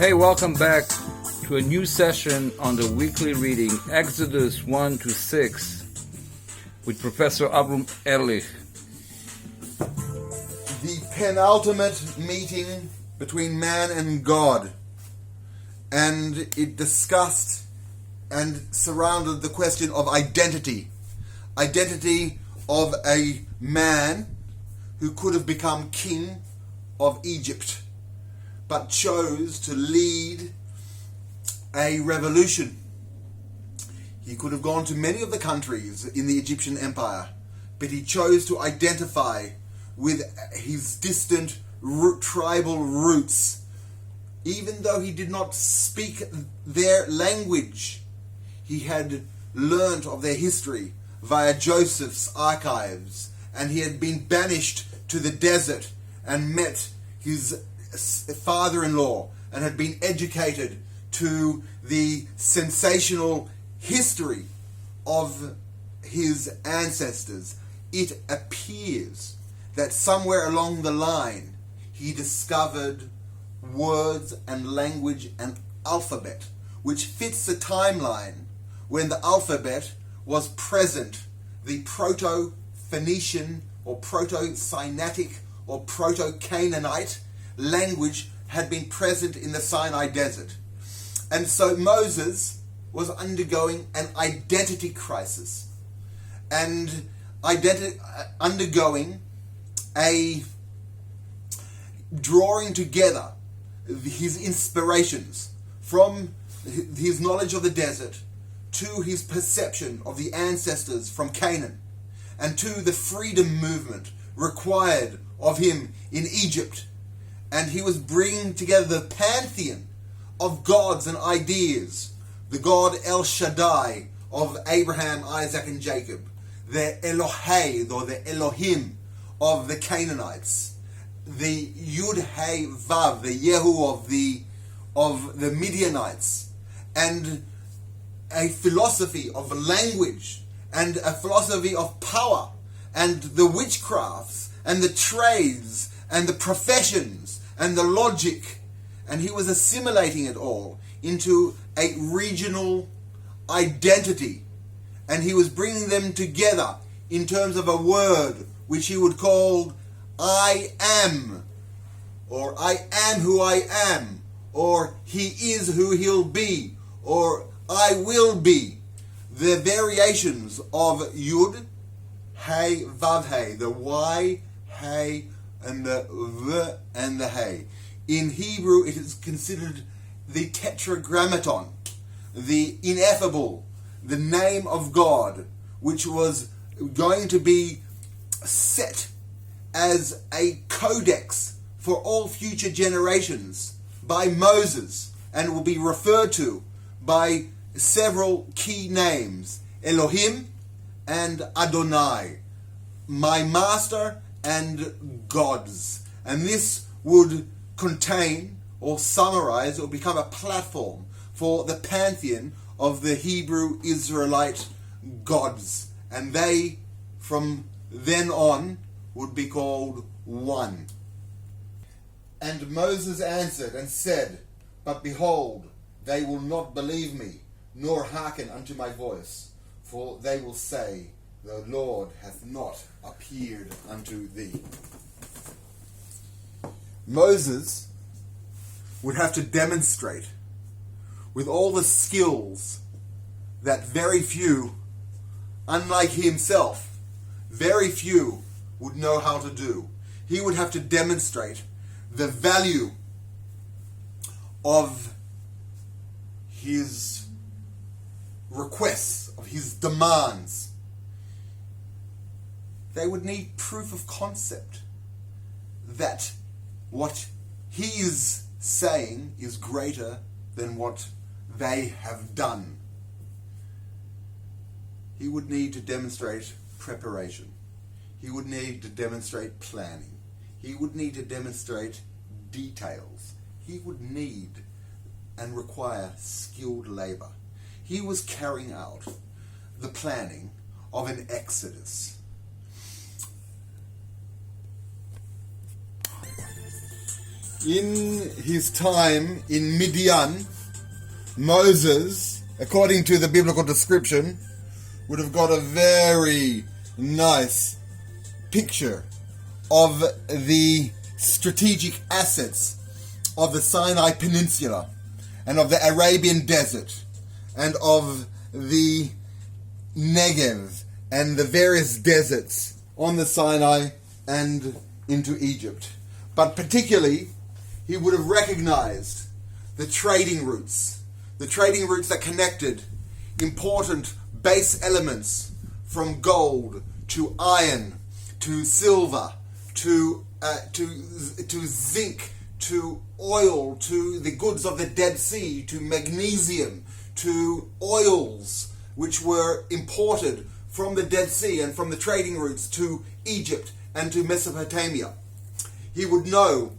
Hey, welcome back to a new session on the weekly reading, Exodus 1 to 6, with Professor Avram Ehrlich. The penultimate meeting between man and God, and it discussed and surrounded the question of identity of a man who could have become king of Egypt, but chose to lead a revolution. He could have gone to many of the countries in the Egyptian empire, but he chose to identify with his distant tribal roots, even though he did not speak their language. He had learnt of their history via Joseph's archives, and he had been banished to the desert and met his father-in-law and had been educated to the sensational history of his ancestors. It appears that somewhere along the line he discovered words and language and alphabet, which fits the timeline when the alphabet was present. The Proto-Phoenician or Proto-Sinaitic or Proto-Canaanite language had been present in the Sinai desert. And so Moses was undergoing an identity crisis and undergoing a drawing together his inspirations from his knowledge of the desert to his perception of the ancestors from Canaan and to the freedom movement required of him in Egypt. And he was bringing together the pantheon of gods and ideas, the God El Shaddai of Abraham, Isaac and Jacob, the Elohei or the Elohim of the Canaanites, the Yud-Hei Vav, the Yehu of the Midianites, and a philosophy of language and a philosophy of power and the witchcrafts and the trades and the professions and the logic. And he was assimilating it all into a regional identity, and he was bringing them together in terms of a word which he would call I am, or I am who I am, or he is who he'll be, or I will be. The variations of Yud, Hey, Vav, Hey, the Y, Hey, and the V and the Hey. In Hebrew, it is considered the tetragrammaton, the ineffable, the name of God, which was going to be set as a codex for all future generations by Moses, and will be referred to by several key names: Elohim and Adonai, my master and gods. And this would contain or summarize or become a platform for the pantheon of the Hebrew Israelite gods, and they from then on would be called one. And Moses answered and said, But behold, they will not believe me, nor hearken unto my voice, for they will say, The Lord hath not appeared unto thee. Moses would have to demonstrate with all the skills that very few, unlike himself, very few would know how to do. He would have to demonstrate the value of his requests, of his demands. They would need proof of concept that what he is saying is greater than what they have done. He would need to demonstrate preparation. He would need to demonstrate planning. He would need to demonstrate details. He would need and require skilled labor. He was carrying out the planning of an exodus. in his time in Midian, Moses, according to the biblical description, would have got a very nice picture of the strategic assets of the Sinai Peninsula and of the Arabian Desert and of the Negev and the various deserts on the Sinai and into Egypt. But particularly, he would have recognized the trading routes that connected important base elements from gold to iron to silver to zinc to oil to the goods of the Dead Sea to magnesium to oils which were imported from the Dead Sea and from the trading routes to Egypt and to Mesopotamia. He would know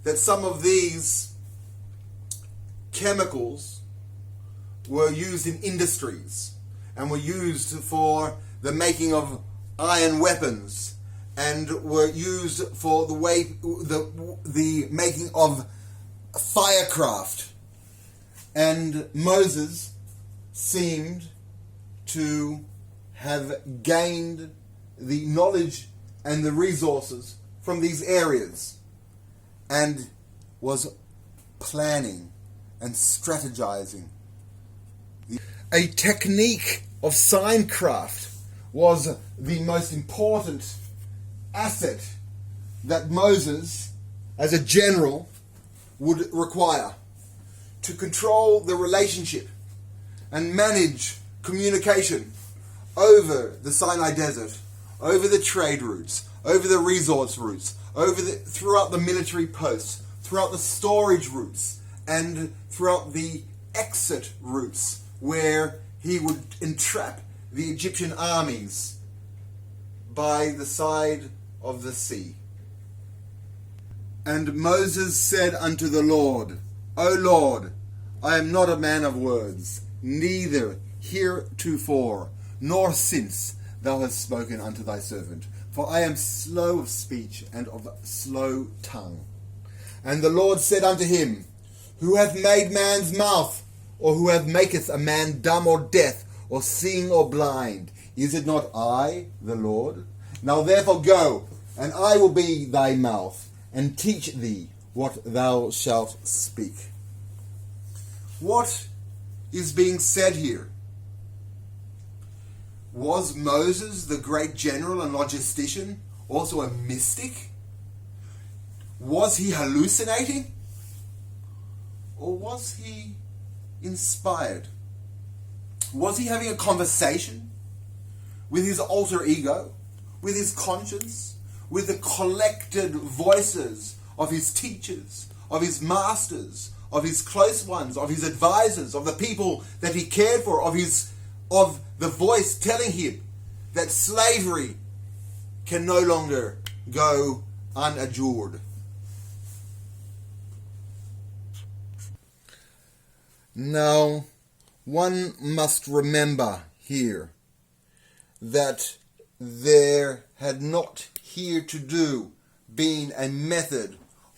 that some of these chemicals were used in industries and were used for the making of iron weapons and were used for the making of firecraft. And Moses seemed to have gained the knowledge and the resources from these areas and was planning and strategizing. A technique of signcraft was the most important asset that Moses, as a general, would require to control the relationship and manage communication over the Sinai Desert, over the trade routes, over the resource routes, throughout the military posts, throughout the storage routes, and throughout the exit routes where he would entrap the Egyptian armies by the side of the sea. And Moses said unto the Lord, O Lord, I am not a man of words, neither heretofore nor since thou hast spoken unto thy servant, for I am slow of speech and of slow tongue. And the Lord said unto him, Who hath made man's mouth? Or who hath maketh a man dumb or deaf, or seeing or blind? Is it not I, the Lord? Now therefore go, and I will be thy mouth, and teach thee what thou shalt speak. What is being said here? Was Moses, the great general and logistician, also a mystic? Was he hallucinating? Or was he inspired? Was he having a conversation with his alter ego, with his conscience, with the collected voices of his teachers, of his masters, of his close ones, of his advisors, of the people that he cared for, of the voice telling him that slavery can no longer go unadjured? Now, one must remember here that there had not heretofore been a method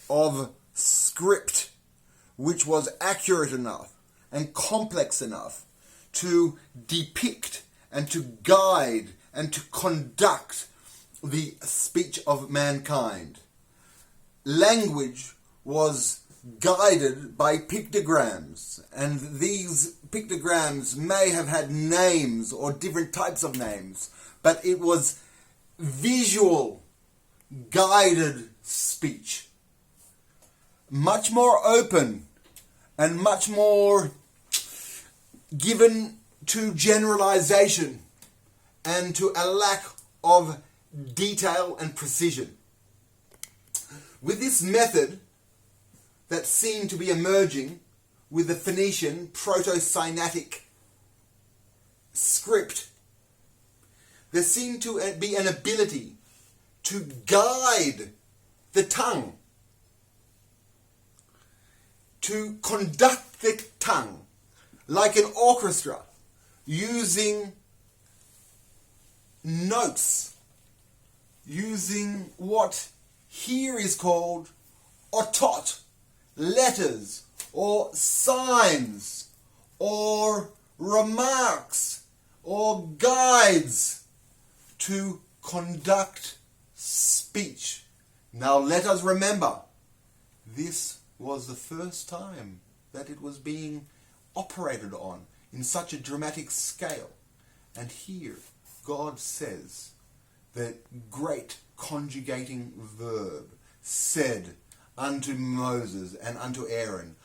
of script which was accurate enough and complex enough to depict and to guide and to conduct the speech of mankind. Language was guided by pictograms, and these pictograms may have had names or different types of names, but it was visual guided speech, much more open and much more given to generalization and to a lack of detail and precision. With this method that seemed to be emerging with the Phoenician Proto-Sinaitic script, there seemed to be an ability to guide the tongue, to conduct the tongue like an orchestra, using notes, using what here is called otot, letters or signs or remarks or guides to conduct speech. Now let us remember, this was the first time that it was being operated on in such a dramatic scale. And here God says the great conjugating verb, said unto Moses and unto Aaron,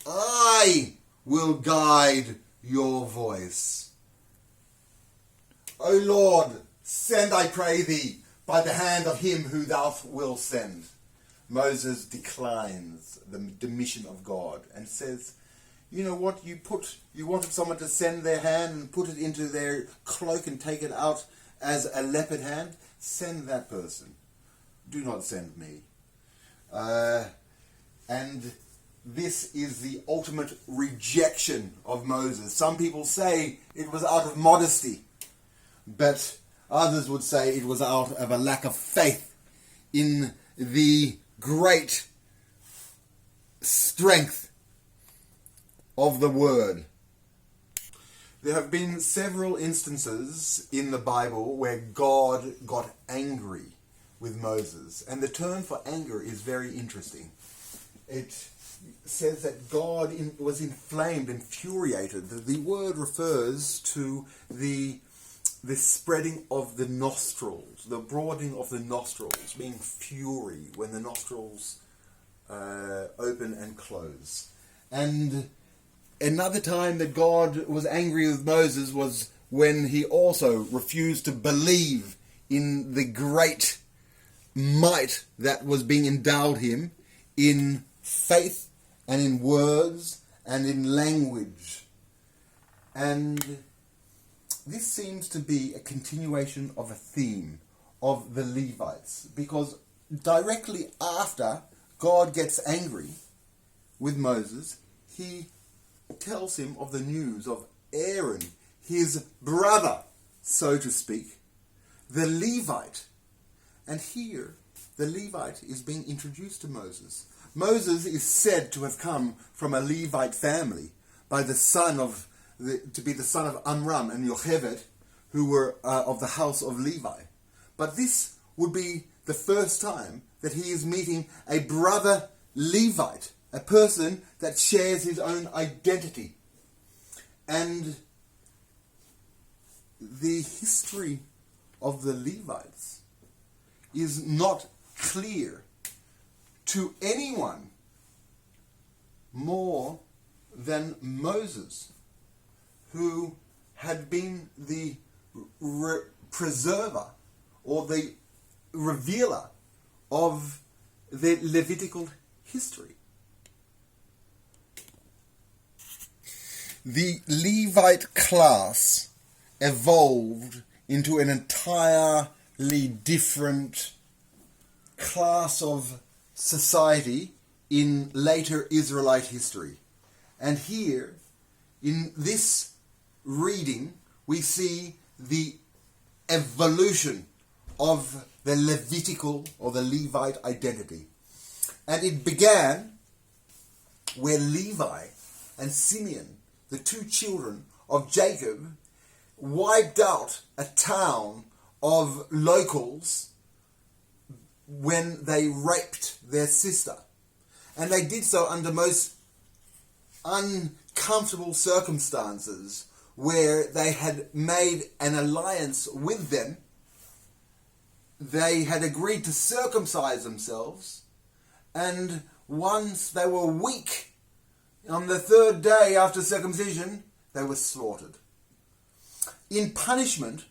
I will guide your voice. O Lord, send, I pray thee, by the hand of him who thou wilt send. Moses declines the mission of God and says, you know what, you wanted someone to send their hand and put it into their cloak and take it out as a leopard hand? Send that person. Do not send me. And this is the ultimate rejection of Moses. Some people say it was out of modesty, but others would say it was out of a lack of faith in the great strength of the word. There have been several instances in the Bible where God got angry with Moses, and the term for anger is very interesting. It says that God was inflamed, infuriated. The word refers to the spreading of the nostrils, the broadening of the nostrils, being fury when the nostrils open and close. And another time that God was angry with Moses was when he also refused to believe in the great might that was being endowed him in faith and in words and in language. And this seems to be a continuation of a theme of the Levites, because directly after God gets angry with Moses, he tells him of the news of Aaron, his brother, so to speak, the Levite. And here, the Levite is being introduced to Moses. Moses is said to have come from a Levite family by the son of Amram and Yocheved, who were of the house of Levi. But this would be the first time that he is meeting a brother Levite, a person that shares his own identity. And the history of the Levites is not clear to anyone more than Moses, who had been the preserver or the revealer of the Levitical history. The Levite class evolved into an entirely different class of society in later Israelite history. And here, in this reading, we see the evolution of the Levitical or the Levite identity. And it began where Levi and Simeon, the two children of Jacob, wiped out a town of locals when they raped their sister. And they did so under most uncomfortable circumstances, where they had made an alliance with them. They had agreed to circumcise themselves, and once they were weak, on the third day after circumcision, they were slaughtered. In punishment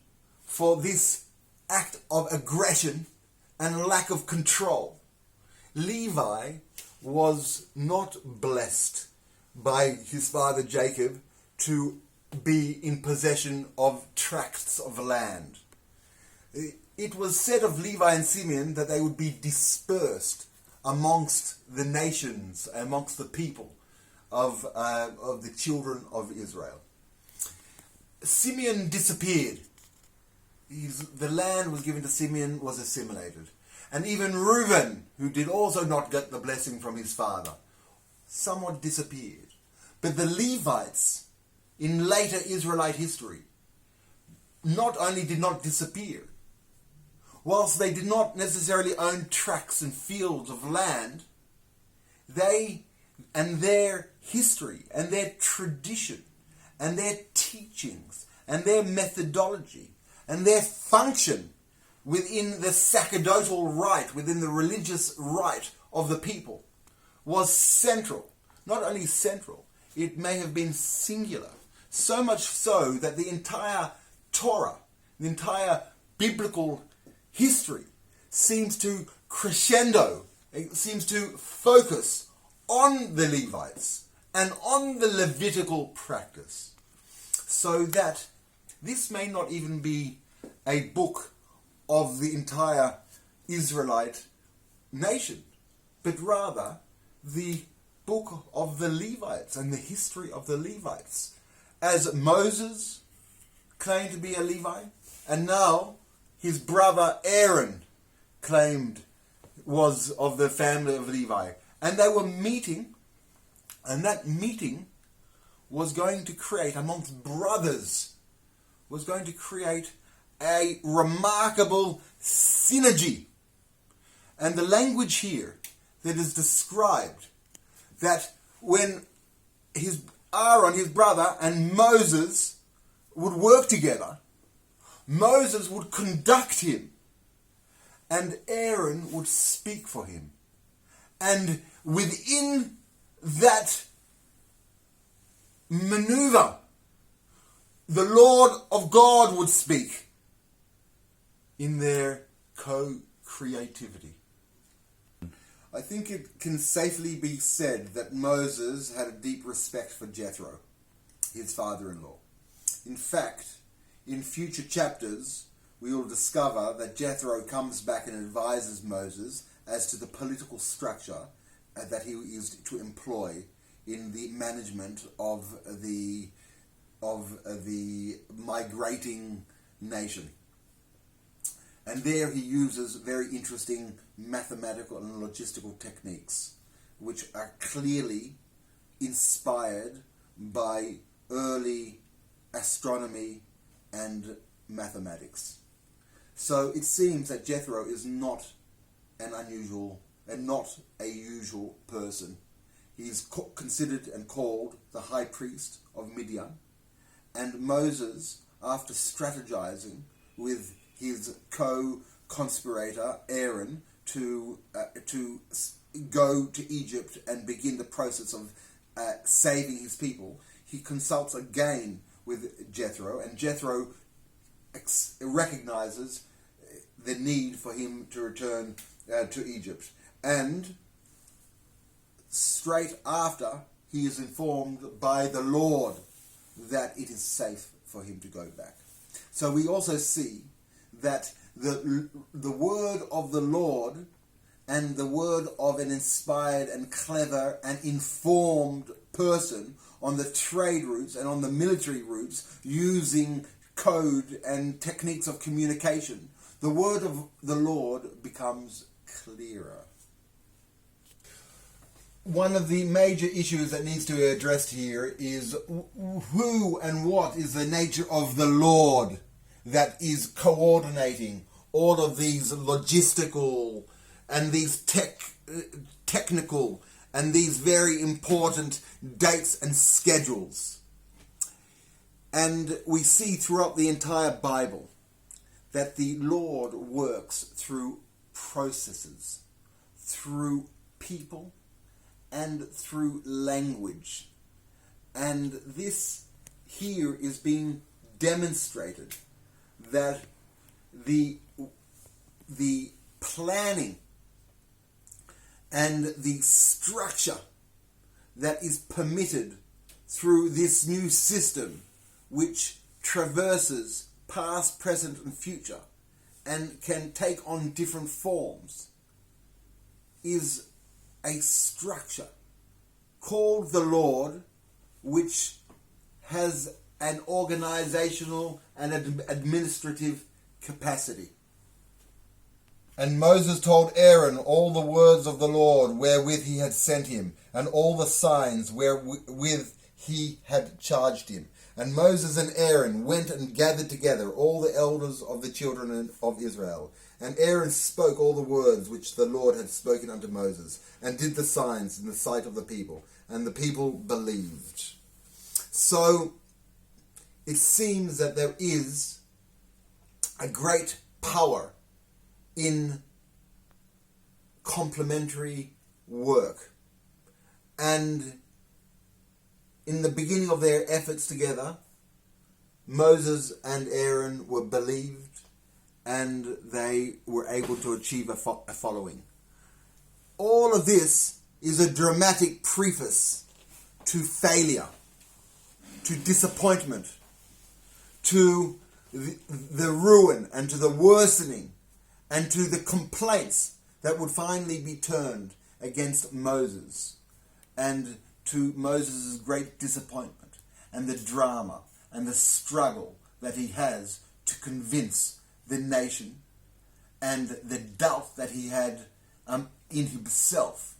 for this act of aggression and lack of control, Levi was not blessed by his father Jacob to be in possession of tracts of land. It was said of Levi and Simeon that they would be dispersed amongst the nations, amongst the people of the children of Israel. Simeon disappeared. The land was given to Simeon, was assimilated. And even Reuben, who did also not get the blessing from his father, somewhat disappeared. But the Levites in later Israelite history not only did not disappear, whilst they did not necessarily own tracts and fields of land, they and their history and their tradition and their teachings and their methodology and their function within the sacerdotal rite, within the religious rite of the people, was central. Not only central, it may have been singular. So much so that the entire Torah, the entire biblical history, seems to crescendo, it seems to focus on the Levites and on the Levitical practice. So that this may not even be a book of the entire Israelite nation, but rather the book of the Levites and the history of the Levites. As Moses claimed to be a Levite, and now his brother Aaron claimed was of the family of Levi. And they were meeting, and that meeting was going to create, amongst brothers, was going to create a remarkable synergy. And the language here that is described, that when Aaron, his brother, and Moses would work together, Moses would conduct him, and Aaron would speak for him. And within that maneuver, the Lord of God would speak in their co-creativity. I think it can safely be said that Moses had a deep respect for Jethro, his father-in-law. In fact, in future chapters, we will discover that Jethro comes back and advises Moses as to the political structure that he is to employ in the management of the migrating nation. And there he uses very interesting mathematical and logistical techniques, which are clearly inspired by early astronomy and mathematics. So it seems that Jethro is not an unusual and not a usual person. He is considered and called the high priest of Midian. And Moses, after strategizing with his co-conspirator Aaron to go to Egypt and begin the process of saving his people, he consults again with Jethro, and Jethro recognizes the need for him to return to Egypt. And straight after, he is informed by the Lord that it is safe for him to go back. So we also see that the word of the Lord and the word of an inspired and clever and informed person on the trade routes and on the military routes, using code and techniques of communication, the word of the Lord becomes clearer. One of the major issues that needs to be addressed here is who and what is the nature of the Lord that is coordinating all of these logistical and these technical and these very important dates and schedules. And we see throughout the entire Bible that the Lord works through processes, through people, and through language. And this here is being demonstrated, that the planning and the structure that is permitted through this new system, which traverses past, present, and future, and can take on different forms, is a structure called the Lord, which has an organizational and administrative capacity. And Moses told Aaron all the words of the Lord wherewith he had sent him, and all the signs wherewith he had charged him. And Moses and Aaron went and gathered together all the elders of the children of Israel. And Aaron spoke all the words which the Lord had spoken unto Moses, and did the signs in the sight of the people. And the people believed. So, it seems that there is a great power in complementary work. And in the beginning of their efforts together, Moses and Aaron were believed, and they were able to achieve a following. All of this is a dramatic preface to failure, to disappointment, to the ruin and to the worsening and to the complaints that would finally be turned against Moses, and to Moses' great disappointment and the drama and the struggle that he has to convince the nation, and the doubt that he had in himself,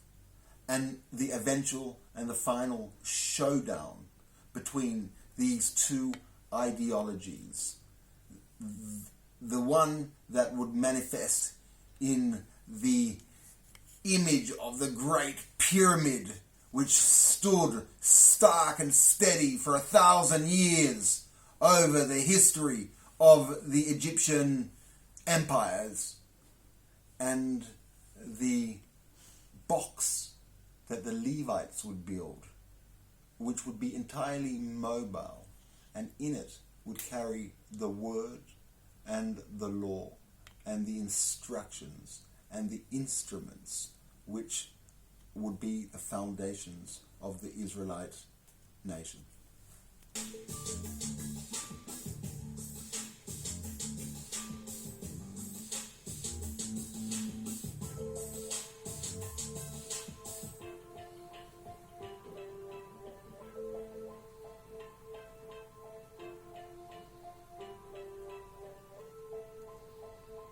and the eventual and the final showdown between these two ideologies. The one that would manifest in the image of the great pyramid, which stood stark and steady for 1,000 years over the history of the Egyptian empires, and the box that the Levites would build, which would be entirely mobile, and in it would carry the word and the law and the instructions and the instruments which would be the foundations of the Israelite nation.